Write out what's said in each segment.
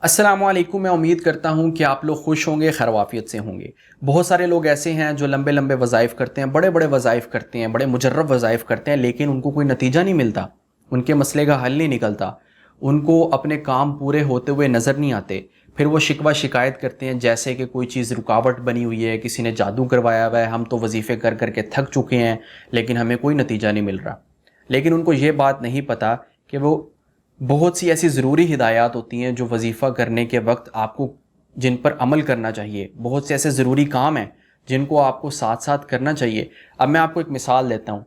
السلام علیکم، میں امید کرتا ہوں کہ آپ لوگ خوش ہوں گے، خیر و عافیت سے ہوں گے۔ بہت سارے لوگ ایسے ہیں جو لمبے لمبے وظائف کرتے ہیں، بڑے بڑے وظائف کرتے ہیں، بڑے مجرب وظائف کرتے ہیں، لیکن ان کو کوئی نتیجہ نہیں ملتا، ان کے مسئلے کا حل نہیں نکلتا، ان کو اپنے کام پورے ہوتے ہوئے نظر نہیں آتے۔ پھر وہ شکوہ شکایت کرتے ہیں جیسے کہ کوئی چیز رکاوٹ بنی ہوئی ہے، کسی نے جادو کروایا ہوا ہے، ہم تو وظیفے کر کر کے تھک چکے ہیں لیکن ہمیں کوئی نتیجہ نہیں مل رہا۔ لیکن ان کو یہ بات نہیں پتہ کہ وہ بہت سی ایسی ضروری ہدایات ہوتی ہیں جو وظیفہ کرنے کے وقت آپ کو جن پر عمل کرنا چاہیے، بہت سے ایسے ضروری کام ہیں جن کو آپ کو ساتھ ساتھ کرنا چاہیے۔ اب میں آپ کو ایک مثال دیتا ہوں۔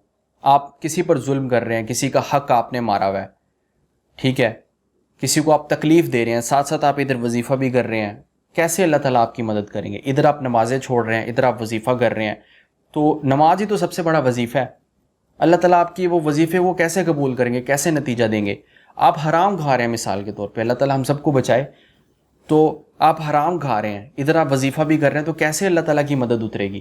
آپ کسی پر ظلم کر رہے ہیں، کسی کا حق آپ نے مارا ہوا ہے، ٹھیک ہے، کسی کو آپ تکلیف دے رہے ہیں، ساتھ ساتھ آپ ادھر وظیفہ بھی کر رہے ہیں، کیسے اللہ تعالیٰ آپ کی مدد کریں گے؟ ادھر آپ نمازیں چھوڑ رہے ہیں، ادھر آپ وظیفہ کر رہے ہیں، تو نماز ہی تو سب سے بڑا وظیفہ ہے۔ اللہ تعالیٰ آپ کی وہ وظیفے وہ کیسے قبول کریں گے، کیسے نتیجہ دیں گے؟ آپ حرام کھا رہے ہیں، مثال کے طور پہ، اللہ تعالیٰ ہم سب کو بچائے، تو آپ حرام کھا رہے ہیں، ادھر آپ وظیفہ بھی کر رہے ہیں، تو کیسے اللہ تعالیٰ کی مدد اترے گی؟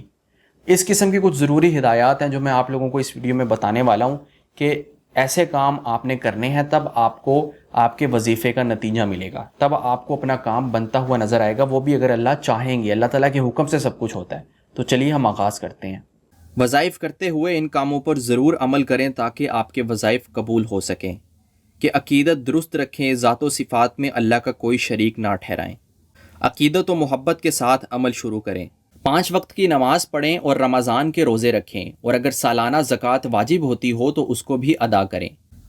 اس قسم کی کچھ ضروری ہدایات ہیں جو میں آپ لوگوں کو اس ویڈیو میں بتانے والا ہوں کہ ایسے کام آپ نے کرنے ہیں، تب آپ کو آپ کے وظیفے کا نتیجہ ملے گا، تب آپ کو اپنا کام بنتا ہوا نظر آئے گا، وہ بھی اگر اللہ چاہیں گے۔ اللہ تعالیٰ کے حکم سے سب کچھ ہوتا ہے۔ تو چلیے ہم آغاز کرتے ہیں۔ وظائف کرتے ہوئے ان کاموں پر ضرور عمل کریں تاکہ آپ کے وظائف قبول ہو سکیں کہ عقیدت درست رکھیں، ذات و صفات میں اللہ کا کوئی شریک نہ ٹھہرائیں، عقیدت و محبت کے ساتھ عمل شروع کریں، 5 وقت کی نماز پڑھیں اور رمضان کے روزے رکھیں، اور اگر سالانہ زکوٰۃ واجب ہوتی ہو تو اس کو بھی ادا کریں۔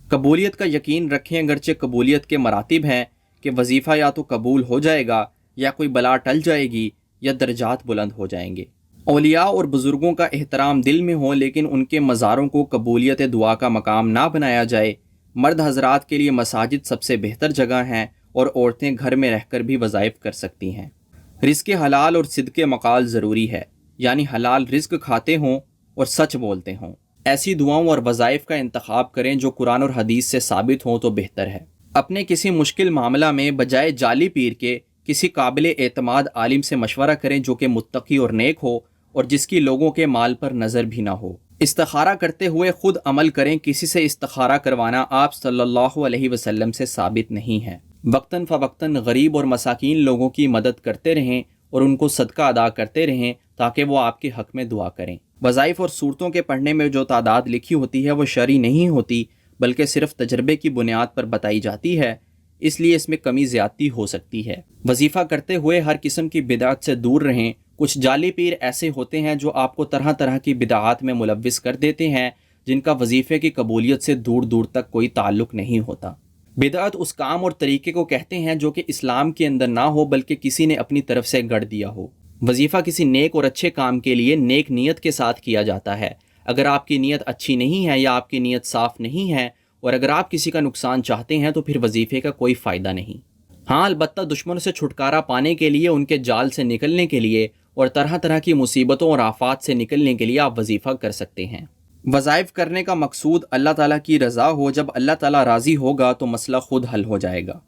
قبولیت کا یقین رکھیں، اگرچہ قبولیت کے مراتب ہیں کہ وظیفہ یا تو قبول ہو جائے گا، یا کوئی بلا ٹل جائے گی، یا درجات بلند ہو جائیں گے۔ اولیاء اور بزرگوں کا احترام دل میں ہو، لیکن ان کے مزاروں کو قبولیت دعا کا مقام نہ بنایا جائے۔ مرد حضرات کے لیے مساجد سب سے بہتر جگہ ہیں، اور عورتیں گھر میں رہ کر بھی وظائف کر سکتی ہیں۔ رزق حلال اور صدق مقال ضروری ہے، یعنی حلال رزق کھاتے ہوں اور سچ بولتے ہوں۔ ایسی دعاؤں اور وظائف کا انتخاب کریں جو قرآن اور حدیث سے ثابت ہوں تو بہتر ہے۔ اپنے کسی مشکل معاملہ میں بجائے جعلی پیر کے کسی قابل اعتماد عالم سے مشورہ کریں جو کہ متقی اور نیک ہو، اور جس کی لوگوں کے مال پر نظر بھی نہ ہو۔ استخارہ کرتے ہوئے خود عمل کریں، کسی سے استخارہ کروانا آپ صلی اللہ علیہ وسلم سے ثابت نہیں ہے۔ وقتاً فوقتاً غریب اور مساکین لوگوں کی مدد کرتے رہیں اور ان کو صدقہ ادا کرتے رہیں تاکہ وہ آپ کے حق میں دعا کریں۔ وظائف اور صورتوں کے پڑھنے میں جو تعداد لکھی ہوتی ہے وہ شرعی نہیں ہوتی، بلکہ صرف تجربے کی بنیاد پر بتائی جاتی ہے، اس لیے اس میں کمی زیادتی ہو سکتی ہے۔ وظیفہ کرتے ہوئے ہر قسم کی بدعت سے دور رہیں۔ کچھ جعلی پیر ایسے ہوتے ہیں جو آپ کو طرح طرح کی بدعات میں ملوث کر دیتے ہیں جن کا وظیفے کی قبولیت سے دور دور تک کوئی تعلق نہیں ہوتا۔ بدعت اس کام اور طریقے کو کہتے ہیں جو کہ اسلام کے اندر نہ ہو بلکہ کسی نے اپنی طرف سے گڑھ دیا ہو۔ وظیفہ کسی نیک اور اچھے کام کے لیے نیک نیت کے ساتھ کیا جاتا ہے۔ اگر آپ کی نیت اچھی نہیں ہے یا آپ کی نیت صاف نہیں ہے، اور اگر آپ کسی کا نقصان چاہتے ہیں تو پھر وظیفے کا کوئی فائدہ نہیں۔ ہاں، البتہ دشمن سے چھٹکارا پانے کے لیے، ان کے جال سے نکلنے کے لیے، اور طرح طرح کی مصیبتوں اور آفات سے نکلنے کے لیے آپ وظیفہ کر سکتے ہیں۔ وظائف کرنے کا مقصود اللہ تعالیٰ کی رضا ہو۔ جب اللہ تعالیٰ راضی ہوگا تو مسئلہ خود حل ہو جائے گا۔